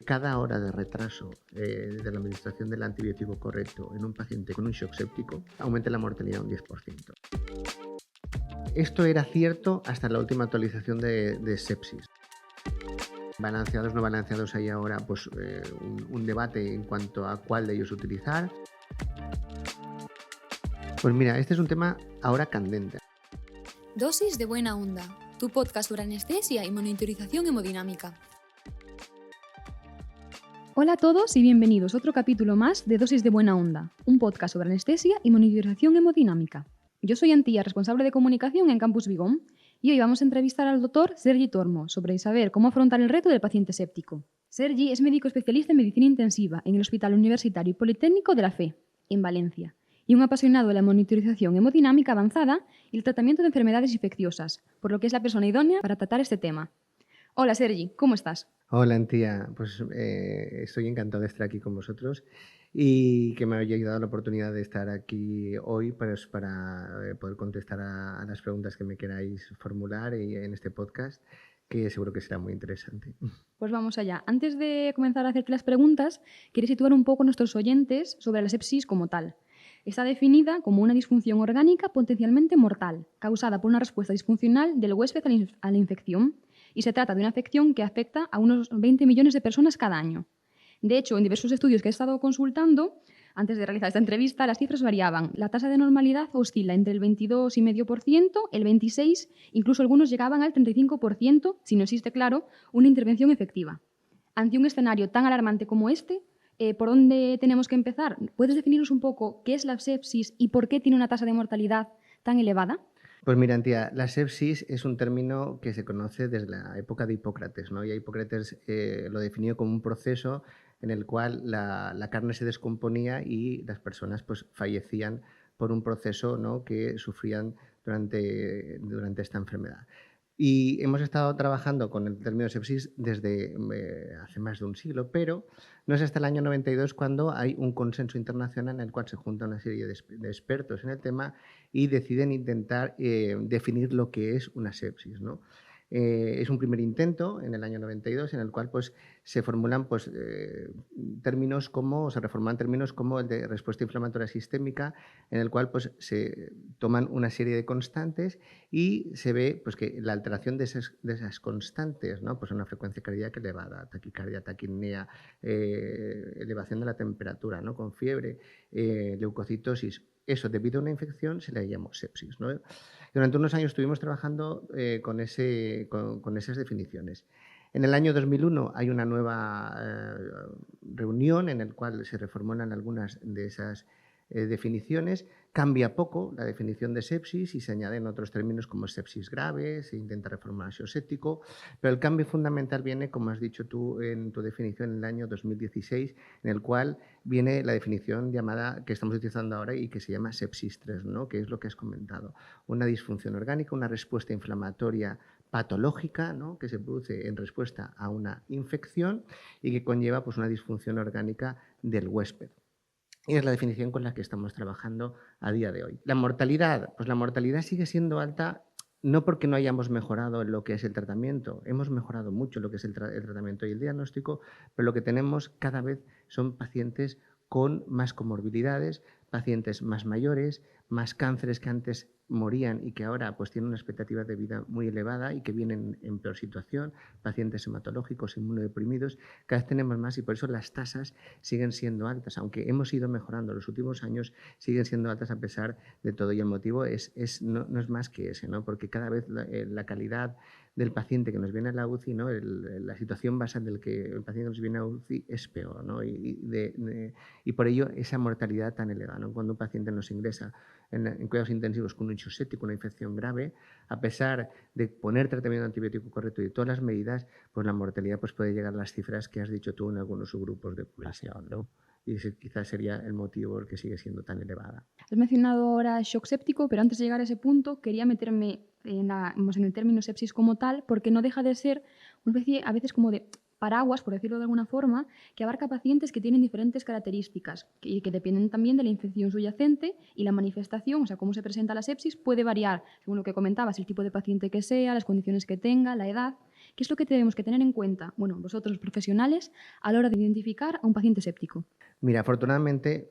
cada hora de retraso de la administración del antibiótico correcto en un paciente con un shock séptico aumente la mortalidad un 10%. Esto era cierto hasta la última actualización de sepsis. Balanceados, no balanceados, hay ahora pues, un debate en cuanto a cuál de ellos utilizar. Pues mira, este es un tema ahora candente. Dosis de buena onda, tu podcast sobre anestesia y monitorización hemodinámica. Hola a todos y bienvenidos a otro capítulo más de Dosis de buena onda, un podcast sobre anestesia y monitorización hemodinámica. Yo soy Antía, responsable de comunicación en Campus Vigón, y hoy vamos a entrevistar al doctor Sergi Tormo sobre saber cómo afrontar el reto del paciente séptico. Sergi es médico especialista en medicina intensiva en el Hospital Universitario y Politécnico de la FE, en Valencia, y un apasionado de la monitorización hemodinámica avanzada y el tratamiento de enfermedades infecciosas, por lo que es la persona idónea para tratar este tema. Hola Sergi, ¿cómo estás? Hola Antía, pues estoy encantado de estar aquí con vosotros y que me hayáis dado la oportunidad de estar aquí hoy pues, para poder contestar a las preguntas que me queráis formular en este podcast, que seguro que será muy interesante. Pues vamos allá. Antes de comenzar a hacerte las preguntas, quería situar un poco a nuestros oyentes sobre la sepsis como tal. Está definida como una disfunción orgánica potencialmente mortal, causada por una respuesta disfuncional del huésped a la infección, y se trata de una afección que afecta a unos 20 millones de personas cada año. De hecho, en diversos estudios que he estado consultando, antes de realizar esta entrevista, las cifras variaban. La tasa de normalidad oscila entre el 22,5%, el 26%, incluso algunos llegaban al 35%, si no existe, claro, una intervención efectiva. Ante un escenario tan alarmante como este, ¿por dónde tenemos que empezar? ¿Puedes definirnos un poco qué es la sepsis y por qué tiene una tasa de mortalidad tan elevada? Pues mira, Antía, la sepsis es un término que se conoce desde la época de Hipócrates, ¿no? Y Hipócrates lo definió como un proceso en el cual la carne se descomponía y las personas pues, fallecían por un proceso, ¿no?, que sufrían durante esta enfermedad. Y hemos estado trabajando con el término sepsis desde hace más de un siglo, pero no es hasta el año 92 cuando hay un consenso internacional en el cual se junta una serie de expertos en el tema y deciden intentar definir lo que es una sepsis, ¿no? Es un primer intento en el año 92 en el cual pues, se formulan pues, términos como, se reforman términos como el de respuesta inflamatoria sistémica, en el cual pues, se toman una serie de constantes y se ve pues, que la alteración de esas constantes, ¿no? Pues una frecuencia cardíaca elevada, taquicardia, taquipnea, elevación de la temperatura, ¿no?, con fiebre, leucocitosis. Eso, debido a una infección, se le llamó sepsis, ¿no? Durante unos años estuvimos trabajando con esas definiciones. En el año 2001 hay una nueva reunión en la cual se reformulan algunas de esas definiciones. Cambia poco la definición de sepsis y se añaden otros términos como sepsis grave, se intenta reformar shock séptico, pero el cambio fundamental viene, como has dicho tú en tu definición, en el año 2016, en el cual viene la definición llamada que estamos utilizando ahora y que se llama sepsis 3, ¿no?, que es lo que has comentado, una disfunción orgánica, una respuesta inflamatoria patológica, ¿no?, que se produce en respuesta a una infección y que conlleva pues, una disfunción orgánica del huésped. Y es la definición con la que estamos trabajando a día de hoy. La mortalidad, pues la mortalidad sigue siendo alta no porque no hayamos mejorado en lo que es el tratamiento, hemos mejorado mucho en lo que es el tratamiento y el diagnóstico, pero lo que tenemos cada vez son pacientes con más comorbilidades, pacientes más mayores, más cánceres que antes morían y que ahora pues, tienen una expectativa de vida muy elevada y que vienen en peor situación, pacientes hematológicos, inmunodeprimidos, cada vez tenemos más y por eso las tasas siguen siendo altas, aunque hemos ido mejorando en los últimos años, siguen siendo altas a pesar de todo y el motivo no es más que ese, ¿no?, porque cada vez la calidad del paciente que nos viene a la UCI, ¿no?, la situación basal del que el paciente nos viene a UCI es peor, ¿no?, y por ello esa mortalidad tan elevada, ¿no? Cuando un paciente nos ingresa en cuidados intensivos con un shock séptico, una infección grave, a pesar de poner tratamiento antibiótico correcto y todas las medidas, pues la mortalidad pues puede llegar a las cifras que has dicho tú en algunos subgrupos de población, ¿no? Y ese quizás sería el motivo por el que sigue siendo tan elevada. Has mencionado ahora shock séptico, pero antes de llegar a ese punto quería meterme en el término sepsis como tal, porque no deja de ser una especie a veces como de paraguas, por decirlo de alguna forma, que abarca pacientes que tienen diferentes características y que dependen también de la infección subyacente y la manifestación, o sea, cómo se presenta la sepsis, puede variar según lo que comentabas, el tipo de paciente que sea, las condiciones que tenga, la edad. ¿Qué es lo que tenemos que tener en cuenta, bueno, vosotros los profesionales, a la hora de identificar a un paciente séptico? Mira, afortunadamente,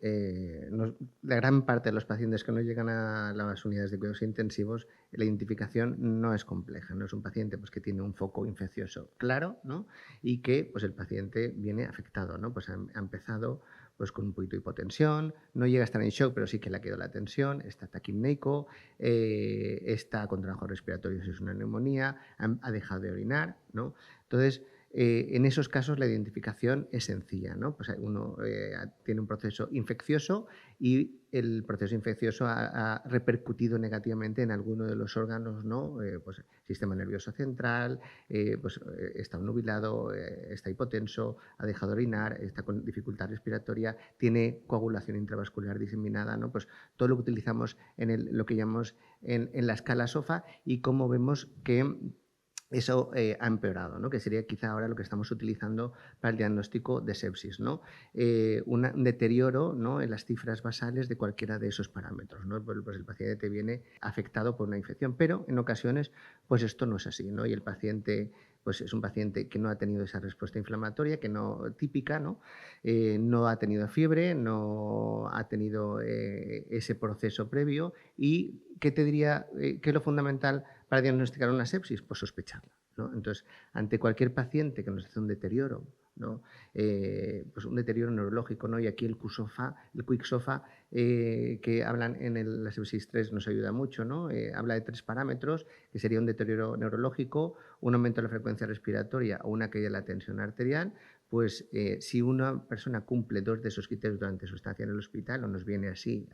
la gran parte de los pacientes que no llegan a las unidades de cuidados intensivos, la identificación no es compleja. No es un paciente pues, que tiene un foco infeccioso claro, ¿no? Y que pues, el paciente viene afectado, ¿no? Pues ha empezado pues, con un poquito de hipotensión, no llega a estar en shock, pero sí que le ha quedado la tensión, está taquipneico, está con trabajo respiratorio si es una neumonía, ha dejado de orinar, ¿no? Entonces, en esos casos la identificación es sencilla, ¿no? Pues uno tiene un proceso infeccioso y el proceso infeccioso ha repercutido negativamente en alguno de los órganos, ¿no? Pues sistema nervioso central, está nubilado, está hipotenso, ha dejado de orinar, está con dificultad respiratoria, tiene coagulación intravascular diseminada, ¿no? Pues todo lo que utilizamos en lo que llamamos en la escala SOFA y cómo vemos que eso ha empeorado, ¿no? Que sería quizá ahora lo que estamos utilizando para el diagnóstico de sepsis, ¿no? Un deterioro, ¿no? En las cifras basales de cualquiera de esos parámetros, ¿no? Pues el paciente te viene afectado por una infección, pero en ocasiones pues esto no es así, ¿no? Y el paciente pues es un paciente que no ha tenido esa respuesta inflamatoria, que no típica, ¿no? No ha tenido fiebre, no ha tenido ese proceso previo y ¿qué te diría? ¿Qué es lo fundamental para diagnosticar una sepsis? Pues sospecharla, ¿no? Entonces, ante cualquier paciente que nos hace un deterioro, ¿no? Pues un deterioro neurológico, ¿no? Y aquí el QSOFA, que hablan en la sepsis 3 nos ayuda mucho, ¿no? Habla de 3 parámetros, que sería un deterioro neurológico, un aumento de la frecuencia respiratoria o una caída de la tensión arterial. Pues si una persona cumple 2 de esos criterios durante su estancia en el hospital o nos viene así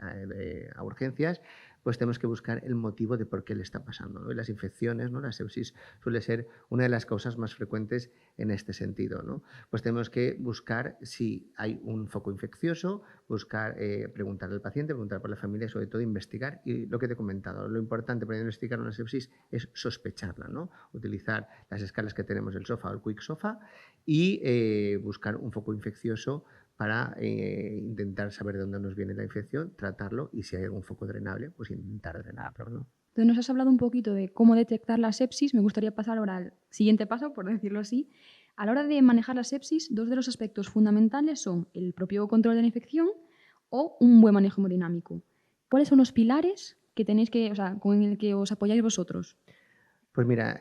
a urgencias, pues tenemos que buscar el motivo de por qué le está pasando, ¿no? Y las infecciones, ¿no? La sepsis suele ser una de las causas más frecuentes en este sentido, ¿no? Pues tenemos que buscar si hay un foco infeccioso, buscar, preguntar al paciente, preguntar por la familia, sobre todo investigar. Y lo que te he comentado, lo importante para diagnosticar una sepsis es sospecharla, ¿no? Utilizar las escalas que tenemos, el SOFA o el QSOFA, y buscar un foco infeccioso para intentar saber de dónde nos viene la infección, tratarlo y si hay algún foco drenable, pues intentar drenarlo, ¿no? Entonces nos has hablado un poquito de cómo detectar la sepsis. Me gustaría pasar ahora al siguiente paso, por decirlo así. A la hora de manejar la sepsis, 2 de los aspectos fundamentales son el propio control de la infección o un buen manejo hemodinámico. ¿Cuáles son los pilares que tenéis que, o sea, con el que os apoyáis vosotros? Pues mira,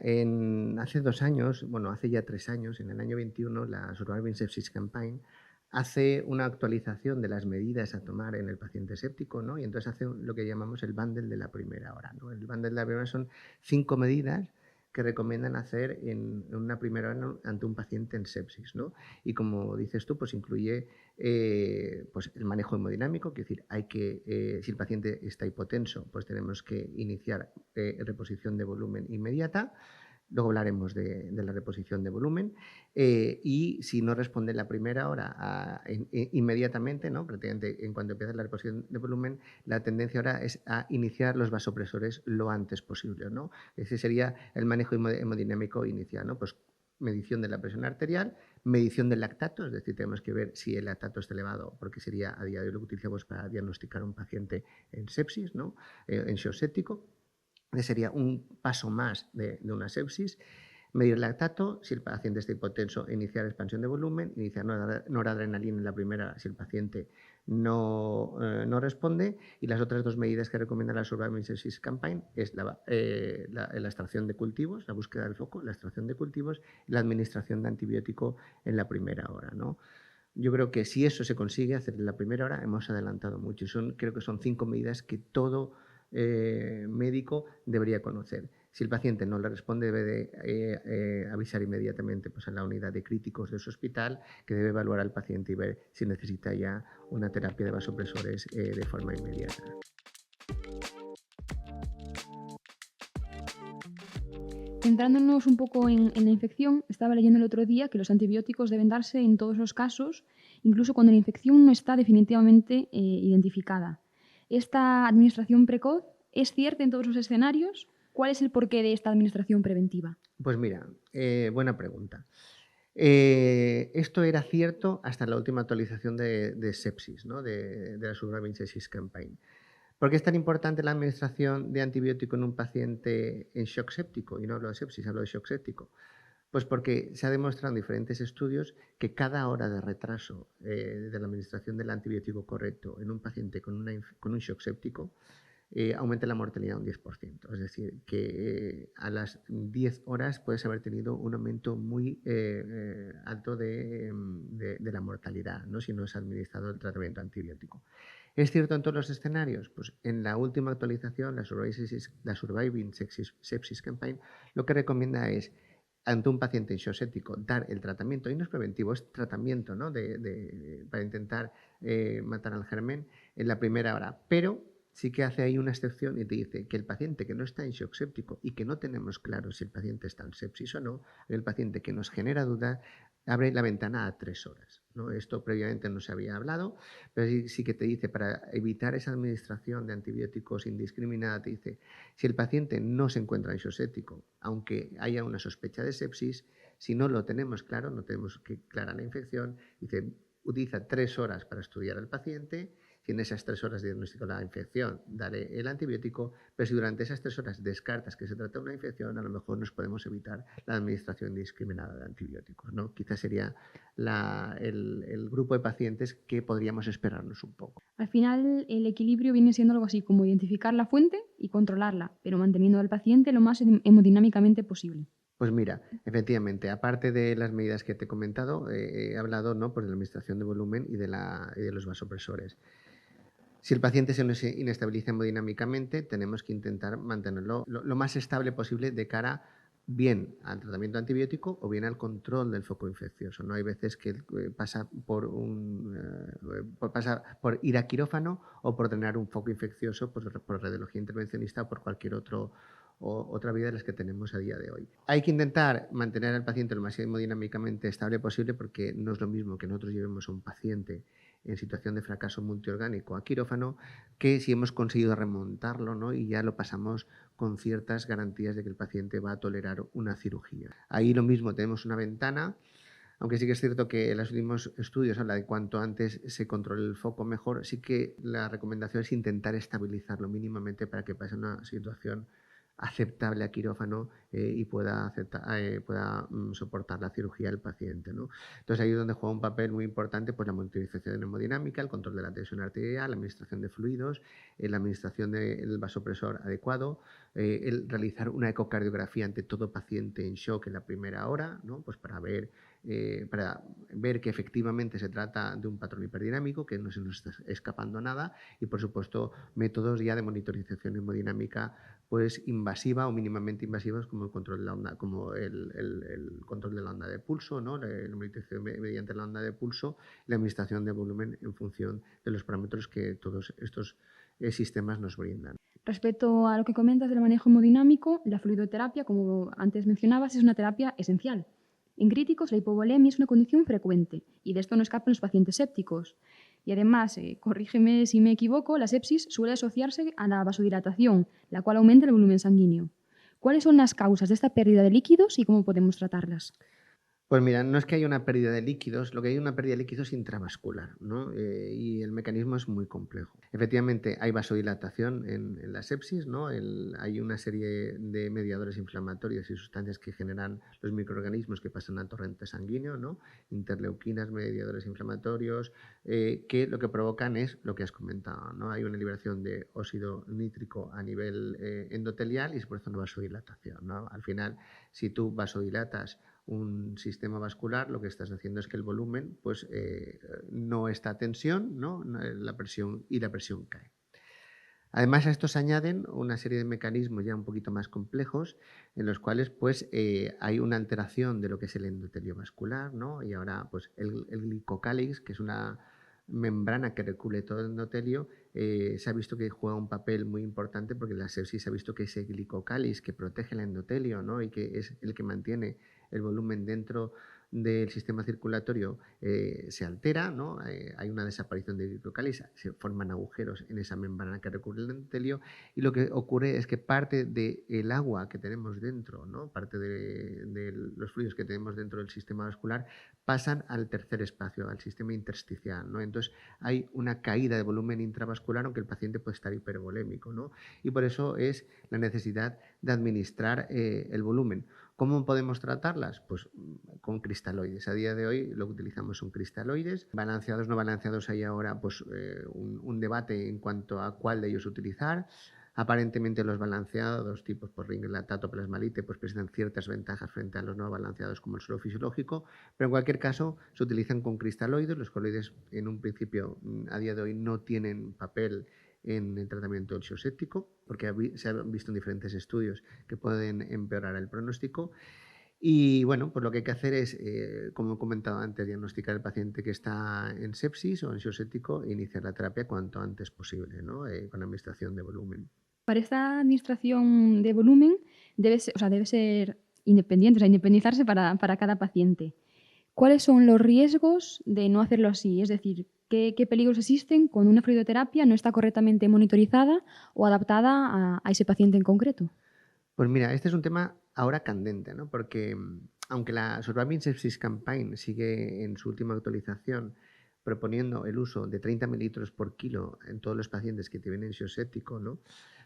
hace 2 años, bueno, hace ya 3 años, en el año 21, la Surviving Sepsis Campaign hace una actualización de las medidas a tomar en el paciente séptico, ¿no? Y entonces hace lo que llamamos el bundle de la primera hora, ¿no? El bundle de la primera hora son 5 medidas que recomiendan hacer en una primera hora ante un paciente en sepsis, ¿no? Y como dices tú, pues incluye pues el manejo hemodinámico, que es decir, si el paciente está hipotenso, pues tenemos que iniciar reposición de volumen inmediata. Luego hablaremos de la reposición de volumen y si no responde en la primera hora inmediatamente, ¿no? Prácticamente en cuanto empieza la reposición de volumen, la tendencia ahora es a iniciar los vasopresores lo antes posible, ¿no? Ese sería el manejo hemodinámico inicial, ¿no? Pues medición de la presión arterial, medición del lactato, es decir, tenemos que ver si el lactato está elevado, porque sería a día de hoy lo que utilizamos para diagnosticar a un paciente en sepsis, ¿no? En shock séptico. Ese sería un paso más de una sepsis. Medir el lactato, si el paciente está hipotenso, iniciar expansión de volumen, iniciar noradrenalina en la primera si el paciente no responde. Y las otras 2 medidas que recomienda la Surviving Sepsis Campaign es la extracción de cultivos, la búsqueda del foco, la extracción de cultivos y la administración de antibiótico en la primera hora, ¿no? Yo creo que si eso se consigue hacer en la primera hora, hemos adelantado mucho. Creo que son 5 medidas que todo médico debería conocer. Si el paciente no le responde, debe de avisar inmediatamente pues, a la unidad de críticos de su hospital, que debe evaluar al paciente y ver si necesita ya una terapia de vasopresores de forma inmediata. Centrándonos un poco en la infección, estaba leyendo el otro día que los antibióticos deben darse en todos los casos, incluso cuando la infección no está definitivamente identificada. ¿Esta administración precoz es cierta en todos los escenarios? ¿Cuál es el porqué de esta administración preventiva? Pues mira, buena pregunta. Esto era cierto hasta la última actualización de sepsis, ¿no? de la Surviving Sepsis Campaign. ¿Por qué es tan importante la administración de antibiótico en un paciente en shock séptico? Y no hablo de sepsis, hablo de shock séptico. Pues porque se ha demostrado en diferentes estudios que cada hora de retraso de la administración del antibiótico correcto en un paciente con un shock séptico aumenta la mortalidad un 10%. Es decir, que a las 10 horas puedes haber tenido un aumento muy alto de la mortalidad, ¿no? Si no es administrado el tratamiento antibiótico. ¿Es cierto en todos los escenarios? Pues en la última actualización, la Surviving Sepsis Campaign, lo que recomienda es, ante un paciente en shock séptico, dar el tratamiento, y no es preventivo, es tratamiento, ¿no? Para intentar matar al germen en la primera hora, pero sí que hace ahí una excepción y te dice que el paciente que no está en shock séptico y que no tenemos claro si el paciente está en sepsis o no, el paciente que nos genera duda, abre la ventana a 3 horas, ¿no? Esto previamente no se había hablado, pero sí que te dice, para evitar esa administración de antibióticos indiscriminada, te dice, si el paciente no se encuentra en shock séptico, aunque haya una sospecha de sepsis, si no lo tenemos claro, no tenemos clara la infección, dice, utiliza 3 horas para estudiar al paciente. Si en esas 3 horas diagnostico la infección, daré el antibiótico, pero si durante esas 3 horas descartas que se trata de una infección, a lo mejor nos podemos evitar la administración indiscriminada de antibióticos, ¿no? Quizás sería el grupo de pacientes que podríamos esperarnos un poco. Al final, el equilibrio viene siendo algo así como identificar la fuente y controlarla, pero manteniendo al paciente lo más hemodinámicamente posible. Pues mira, efectivamente, aparte de las medidas que te he comentado, he hablado, ¿no?, pues de la administración de volumen y de los vasopresores. Si el paciente se nos inestabiliza hemodinámicamente, tenemos que intentar mantenerlo lo más estable posible de cara bien al tratamiento antibiótico o bien al control del foco infeccioso, ¿no? Hay veces que pasa por ir a quirófano o por tener un foco infeccioso por radiología intervencionista o por cualquier otra vía de las que tenemos a día de hoy. Hay que intentar mantener al paciente lo más hemodinámicamente estable posible, porque no es lo mismo que nosotros llevemos a un paciente en situación de fracaso multiorgánico a quirófano que si hemos conseguido remontarlo, ¿no?, y ya lo pasamos con ciertas garantías de que el paciente va a tolerar una cirugía. Ahí lo mismo, tenemos una ventana, aunque sí que es cierto que en los últimos estudios habla de cuanto antes se controle el foco mejor. Sí que la recomendación es intentar estabilizarlo mínimamente para que pase una situación aceptable a quirófano y pueda soportar la cirugía del paciente, ¿no? Entonces ahí es donde juega un papel muy importante, pues la monitorización hemodinámica, el control de la tensión arterial, la administración de fluidos, la administración del vasopresor adecuado, el realizar una ecocardiografía ante todo paciente en shock en la primera hora, ¿no?, pues para ver que efectivamente se trata de un patrón hiperdinámico, que no se nos está escapando nada, y por supuesto métodos ya de monitorización hemodinámica pues invasiva o mínimamente invasivas, como el control de la onda, como el control de la onda de pulso, ¿no?, la monitorización mediante la onda de pulso, la administración de volumen en función de los parámetros que todos estos sistemas nos brindan. Respecto a lo que comentas del manejo hemodinámico, la fluidoterapia, como antes mencionabas, es una terapia esencial. En críticos, la hipovolemia es una condición frecuente y de esto no escapan los pacientes sépticos. Y además, corrígeme si me equivoco, la sepsis suele asociarse a la vasodilatación, la cual aumenta el volumen sanguíneo. ¿Cuáles son las causas de esta pérdida de líquidos y cómo podemos tratarlas? Pues mira, no es que haya una pérdida de líquidos, lo que hay es una pérdida de líquidos intravascular, ¿no? Y el mecanismo es muy complejo. Efectivamente, hay vasodilatación en la sepsis, ¿no? Hay una serie de mediadores inflamatorios y sustancias que generan los microorganismos que pasan al torrente sanguíneo, ¿no? Interleuquinas, mediadores inflamatorios, que lo que provocan es lo que has comentado, ¿no? Hay una liberación de óxido nítrico a nivel endotelial y es por eso una vasodilatación, ¿no? Al final, si tú vasodilatas un sistema vascular, lo que estás haciendo es que el volumen pues, no está a tensión, ¿no? La presión cae. Además, a esto se añaden una serie de mecanismos ya un poquito más complejos en los cuales pues, hay una alteración de lo que es el endotelio vascular, ¿no? Y ahora pues, el glicocálix, que es una membrana que recubre todo el endotelio, se ha visto que juega un papel muy importante, porque en la sepsis se ha visto que ese glicocálix que protege el endotelio, ¿no?, y que es el que mantiene el volumen dentro del sistema circulatorio se altera, ¿no? Hay una desaparición de glicocálix, se forman agujeros en esa membrana que recubre el endotelio, y lo que ocurre es que parte del agua que tenemos dentro, ¿no?, parte de los fluidos que tenemos dentro del sistema vascular pasan al tercer espacio, al sistema intersticial, ¿no? Entonces hay una caída de volumen intravascular, aunque el paciente puede estar hipervolémico, ¿no? Y por eso es la necesidad de administrar el volumen. ¿Cómo podemos tratarlas? Pues con cristaloides. A día de hoy lo que utilizamos son cristaloides. Balanceados, no balanceados, hay ahora pues, un debate en cuanto a cuál de ellos utilizar. Aparentemente los balanceados, tipos por ringlatato, plasmalite, pues presentan ciertas ventajas frente a los no balanceados como el suelo fisiológico, pero en cualquier caso se utilizan con cristaloides. Los coloides en un principio a día de hoy no tienen papel en el tratamiento del séptico, porque se han visto en diferentes estudios que pueden empeorar el pronóstico. Y bueno, pues lo que hay que hacer es, como he comentado antes, diagnosticar al paciente que está en sepsis o en séptico e iniciar la terapia cuanto antes posible, ¿no? Con administración de volumen. Para esta administración de volumen debe ser independiente, o sea, independizarse para cada paciente. ¿Cuáles son los riesgos de no hacerlo así? Es decir, ¿qué peligros existen cuando una fluidoterapia no está correctamente monitorizada o adaptada a ese paciente en concreto? Pues mira, este es un tema ahora candente, ¿no? Porque aunque la Surviving Sepsis Campaign sigue en su última actualización proponiendo el uso de 30 mililitros por kilo en todos los pacientes que tienen ansioséptico, ¿no?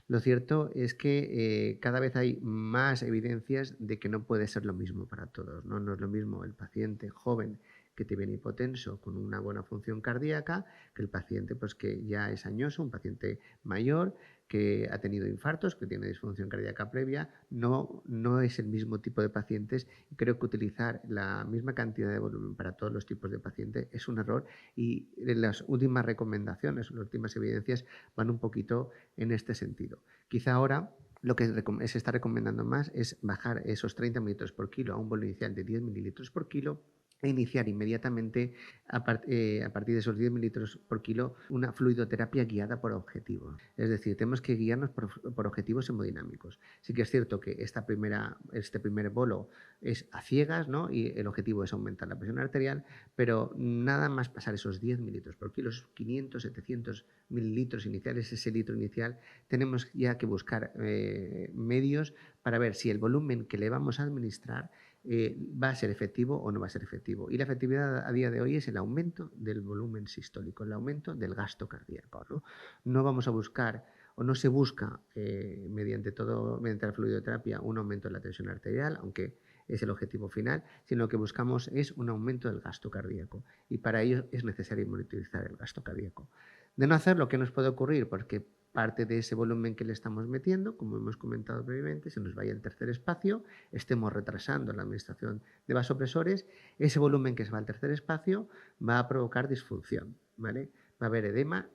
Lo cierto es que cada vez hay más evidencias de que no puede ser lo mismo para todos, ¿no? No es lo mismo el paciente joven que te viene hipotenso con una buena función cardíaca que el paciente pues, que ya es añoso, un paciente mayor que ha tenido infartos, que tiene disfunción cardíaca previa. No es el mismo tipo de pacientes. Creo que utilizar la misma cantidad de volumen para todos los tipos de pacientes es un error, y las últimas recomendaciones, las últimas evidencias van un poquito en este sentido. Quizá ahora lo que se está recomendando más es bajar esos 30 mililitros por kilo a un volumen inicial de 10 mililitros por kilo e iniciar inmediatamente a partir de esos 10 mililitros por kilo una fluidoterapia guiada por objetivo. Es decir, tenemos que guiarnos por objetivos hemodinámicos. Sí que es cierto que este primer bolo es a ciegas, ¿no? Y el objetivo es aumentar la presión arterial, pero nada más pasar esos 10 mililitros por kilo, esos 500, 700 mililitros iniciales, ese litro inicial, tenemos ya que buscar medios para ver si el volumen que le vamos a administrar va a ser efectivo o no va a ser efectivo. Y la efectividad a día de hoy es el aumento del volumen sistólico, el aumento del gasto cardíaco, ¿no? No vamos a buscar o no se busca mediante la fluidoterapia un aumento de la tensión arterial, aunque es el objetivo final, sino que buscamos es un aumento del gasto cardíaco, y para ello es necesario monitorizar el gasto cardíaco. De no hacerlo, ¿qué nos puede ocurrir? Porque parte de ese volumen que le estamos metiendo, como hemos comentado previamente, se nos vaya al tercer espacio, estemos retrasando la administración de vasopresores, ese volumen que se va al tercer espacio va a provocar disfunción, ¿vale? Va a haber edema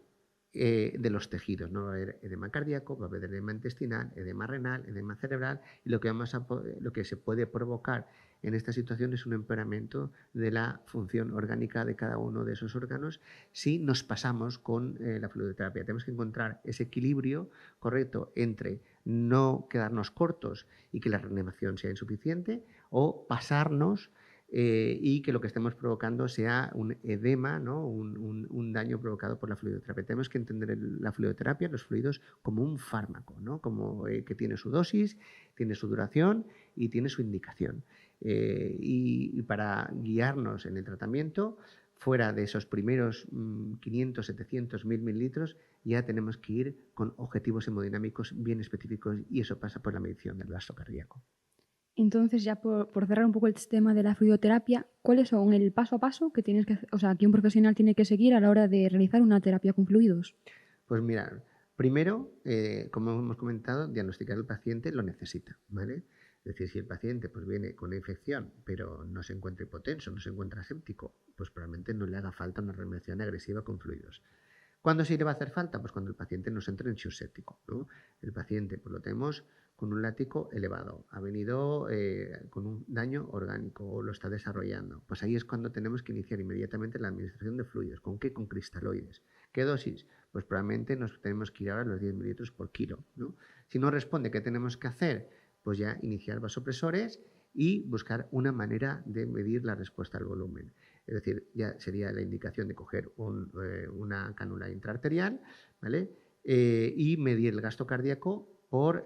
de los tejidos, no va a haber edema cardíaco, va a haber edema intestinal, edema renal, edema cerebral, y lo que se puede provocar en esta situación es un empeoramiento de la función orgánica de cada uno de esos órganos si nos pasamos con la fluidoterapia. Tenemos que encontrar ese equilibrio correcto entre no quedarnos cortos y que la reanimación sea insuficiente, o pasarnos y que lo que estemos provocando sea un edema, ¿no? un daño provocado por la fluidoterapia. Tenemos que entender la fluidoterapia, los fluidos, como un fármaco, ¿no? Como que tiene su dosis, tiene su duración y tiene su indicación. Y para guiarnos en el tratamiento, fuera de esos primeros 500, 700, 1000 mililitros, ya tenemos que ir con objetivos hemodinámicos bien específicos, y eso pasa por la medición del gasto cardíaco. Entonces, ya por cerrar un poco el tema de la fluidoterapia, ¿cuáles son el paso a paso que que un profesional tiene que seguir a la hora de realizar una terapia con fluidos? Pues mira, primero, como hemos comentado, diagnosticar al paciente lo necesita, ¿vale? Es decir, si el paciente pues, viene con una infección, pero no se encuentra hipotenso, no se encuentra séptico, pues probablemente no le haga falta una reanimación agresiva con fluidos. ¿Cuándo sí le va a hacer falta? Pues cuando el paciente nos entre en shock séptico, ¿no? El paciente pues, lo tenemos con un látigo elevado, ha venido con un daño orgánico o lo está desarrollando. Pues ahí es cuando tenemos que iniciar inmediatamente la administración de fluidos. ¿Con qué? Con cristaloides. ¿Qué dosis? Pues probablemente nos tenemos que ir ahora a los 10 mililitros por kilo, ¿no? Si no responde, ¿qué tenemos que hacer? Pues ya iniciar vasopresores y buscar una manera de medir la respuesta al volumen. Es decir, ya sería la indicación de coger una cánula intraarterial, ¿vale? Y medir el gasto cardíaco por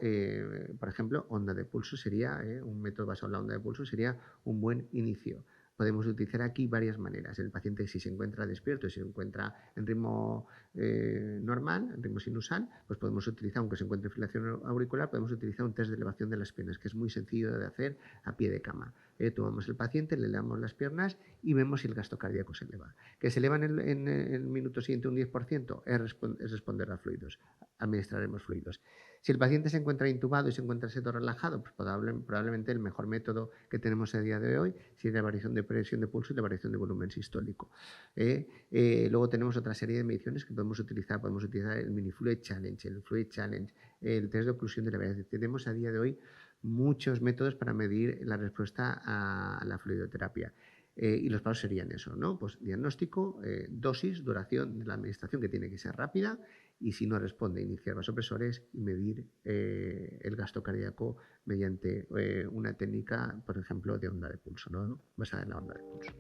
ejemplo, onda de pulso sería, un método basado en la onda de pulso sería un buen inicio. Podemos utilizar aquí varias maneras. El paciente, si se encuentra despierto, si se encuentra en ritmo normal, en ritmo sinusal, pues podemos utilizar, aunque se encuentre en fibrilación auricular, podemos utilizar un test de elevación de las piernas, que es muy sencillo de hacer a pie de cama. Tomamos el paciente, le elevamos las piernas y vemos si el gasto cardíaco se eleva. Que se eleva en el minuto siguiente un 10%, es responder a fluidos. Administraremos fluidos. Si el paciente se encuentra intubado y se encuentra sedo relajado, pues probablemente el mejor método que tenemos a día de hoy sería la variación de presión de pulso y la variación de volumen sistólico. Luego tenemos otra serie de mediciones que podemos utilizar. Podemos utilizar el mini fluid challenge, el fluid challenge, el test de oclusión de la vena. Tenemos a día de hoy muchos métodos para medir la respuesta a la fluidoterapia. Y los pasos serían eso, ¿no? Pues diagnóstico, dosis, duración de la administración, que tiene que ser rápida, y si no responde, iniciar vasopresores y medir el gasto cardíaco mediante una técnica, por ejemplo, de onda de pulso, ¿no? Basada en la onda de pulso.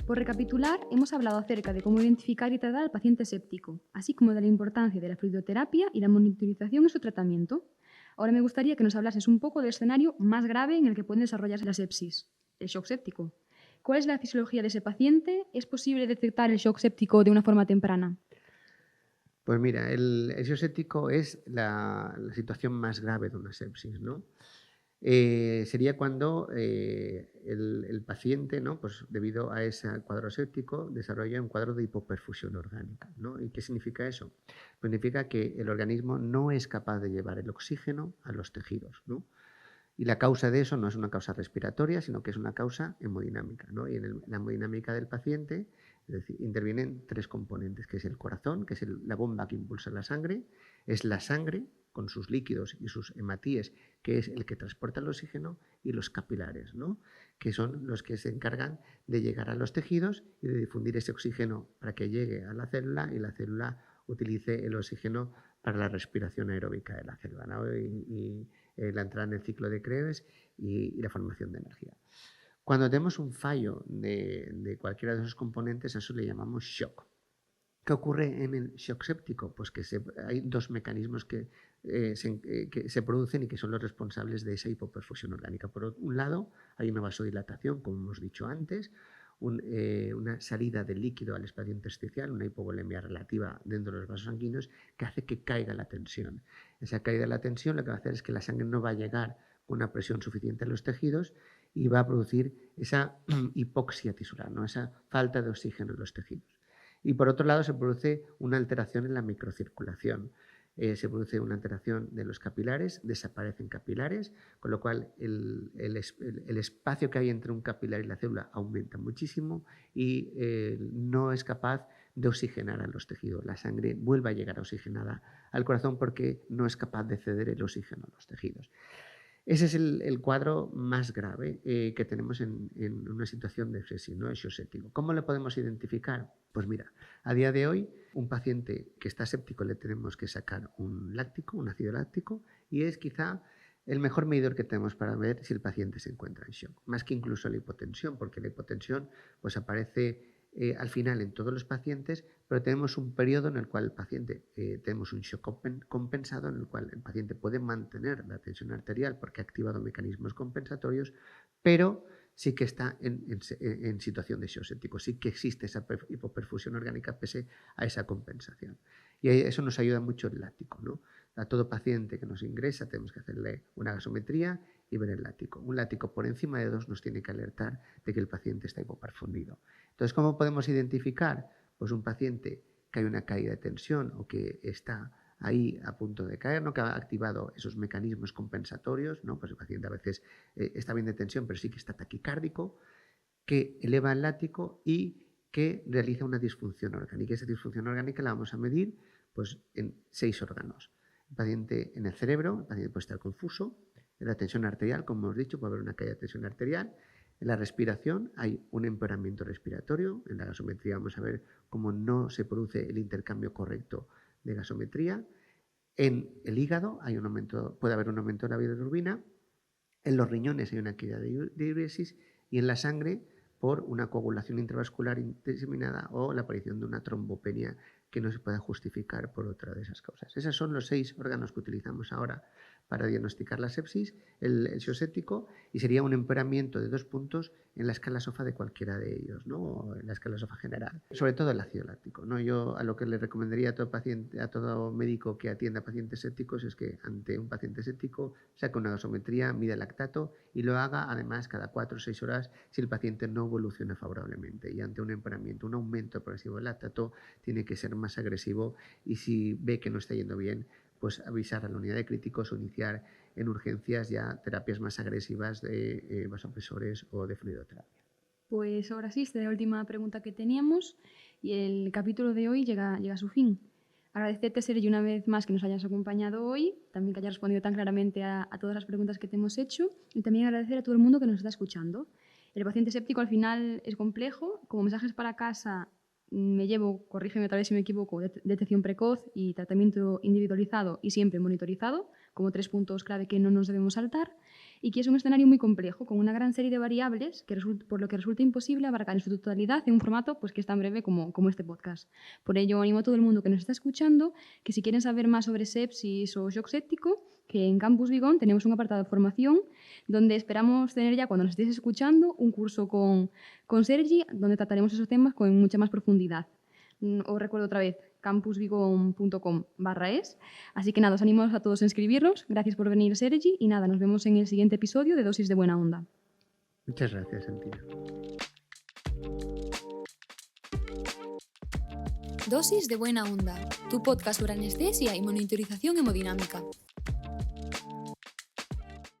Por recapitular, hemos hablado acerca de cómo identificar y tratar al paciente séptico, así como de la importancia de la fluidoterapia y la monitorización en su tratamiento. Ahora me gustaría que nos hablases un poco del escenario más grave en el que puede desarrollarse la sepsis, el shock séptico. ¿Cuál es la fisiología de ese paciente? ¿Es posible detectar el shock séptico de una forma temprana? Pues mira, el shock séptico es la situación más grave de una sepsis, ¿no? Sería cuando el paciente, ¿no? Pues debido a ese cuadro séptico, desarrolla un cuadro de hipoperfusión orgánica, ¿no? ¿Y qué significa eso? Pues significa que el organismo no es capaz de llevar el oxígeno a los tejidos, ¿no? Y la causa de eso no es una causa respiratoria, sino que es una causa hemodinámica, ¿no? Y en la hemodinámica del paciente, es decir, intervienen tres componentes, que es el corazón, que es la bomba que impulsa la sangre, es la sangre con sus líquidos y sus hematíes, que es el que transporta el oxígeno, y los capilares, ¿no? Que son los que se encargan de llegar a los tejidos y de difundir ese oxígeno para que llegue a la célula y la célula utilice el oxígeno para la respiración aeróbica de la célula, ¿no? y la entrada en el ciclo de Krebs y la formación de energía. Cuando tenemos un fallo de cualquiera de esos componentes, a eso le llamamos shock. ¿Qué ocurre en el shock séptico? Pues que hay dos mecanismos que se producen y que son los responsables de esa hipoperfusión orgánica. Por un lado, hay una vasodilatación, como hemos dicho antes, una salida de líquido al espacio intersticial, una hipovolemia relativa dentro de los vasos sanguíneos, que hace que caiga la tensión. Esa caída de la tensión lo que va a hacer es que la sangre no va a llegar con una presión suficiente a los tejidos y va a producir esa hipoxia tisular, ¿no? Esa falta de oxígeno en los tejidos. Y por otro lado se produce una alteración en la microcirculación. Se produce una alteración de los capilares, desaparecen capilares, con lo cual el espacio que hay entre un capilar y la célula aumenta muchísimo y no es capaz de oxigenar a los tejidos. La sangre vuelve a llegar oxigenada al corazón porque no es capaz de ceder el oxígeno a los tejidos. Ese es el cuadro más grave que tenemos en una situación de sepsis, ¿no? El shock séptico. ¿Cómo lo podemos identificar? Pues mira, a día de hoy, un paciente que está séptico le tenemos que sacar un láctico, un ácido láctico, y es quizá el mejor medidor que tenemos para ver si el paciente se encuentra en shock. Más que incluso la hipotensión, porque la hipotensión pues aparece al final en todos los pacientes, pero tenemos un periodo en el cual el paciente, tenemos un shock compensado, en el cual el paciente puede mantener la tensión arterial porque ha activado mecanismos compensatorios, pero sí que está en situación de shock séptico, sí que existe esa hipoperfusión orgánica pese a esa compensación. Y eso nos ayuda mucho el láctico, ¿no? A todo paciente que nos ingresa tenemos que hacerle una gasometría y ver el láctico. Un láctico por encima de 2 nos tiene que alertar de que el paciente está hipoperfundido. Entonces, ¿cómo podemos identificar? Pues un paciente que hay una caída de tensión o que está ahí a punto de caer, ¿no? Que ha activado esos mecanismos compensatorios, ¿no? Pues el paciente a veces está bien de tensión, pero sí que está taquicárdico, que eleva el láctico y que realiza una disfunción orgánica. Esa disfunción orgánica la vamos a medir pues, en 6 órganos. El paciente en el cerebro, el paciente puede estar confuso, en la tensión arterial, como hemos dicho, puede haber una caída de tensión arterial. En la respiración hay un empeoramiento respiratorio. En la gasometría vamos a ver cómo no se produce el intercambio correcto de gasometría. En el hígado puede haber un aumento de la bilirrubina. En los riñones hay una caída de diuresis y en la sangre por una coagulación intravascular diseminada o la aparición de una trombopenia que no se pueda justificar por otra de esas causas. Esos son los 6 órganos que utilizamos ahora para diagnosticar la sepsis, el séptico, y sería un empeoramiento de 2 puntos en la escala SOFA de cualquiera de ellos, ¿no? O en la escala SOFA general, sobre todo el ácido láctico, ¿no? Yo a lo que le recomendaría a todo paciente, a todo médico que atienda a pacientes sépticos es que ante un paciente séptico saque una gasometría, mida el lactato y lo haga además cada 4 o 6 horas si el paciente no evoluciona favorablemente. Y ante un empeoramiento, un aumento progresivo del lactato, tiene que ser más agresivo y si ve que no está yendo bien, pues avisar a la unidad de críticos o iniciar en urgencias ya terapias más agresivas de vasopresores o de fluidoterapia. Pues ahora sí, esta es la última pregunta que teníamos y el capítulo de hoy llega a su fin. Agradecerte, Sergi, una vez más que nos hayas acompañado hoy, también que hayas respondido tan claramente a todas las preguntas que te hemos hecho y también agradecer a todo el mundo que nos está escuchando. El paciente séptico al final es complejo. Como mensajes para casa me llevo, corrígeme otra vez si me equivoco, detección precoz y tratamiento individualizado y siempre monitorizado, como 3 puntos clave que no nos debemos saltar, y que es un escenario muy complejo, con una gran serie de variables, por lo que resulta imposible abarcar en su totalidad en un formato pues, que es tan breve como este podcast. Por ello, animo a todo el mundo que nos está escuchando que si quieren saber más sobre sepsis o shock séptico, que en Campus Vigón tenemos un apartado de formación donde esperamos tener ya, cuando nos estéis escuchando, un curso con Sergi, donde trataremos esos temas con mucha más profundidad. Os recuerdo otra vez, campusvigon.com/es. Así que nada, os animo a todos a inscribirnos. Gracias por venir, Sergi. Y nada, nos vemos en el siguiente episodio de Dosis de Buena Onda. Muchas gracias, Santina. Dosis de Buena Onda, tu podcast sobre anestesia y monitorización hemodinámica.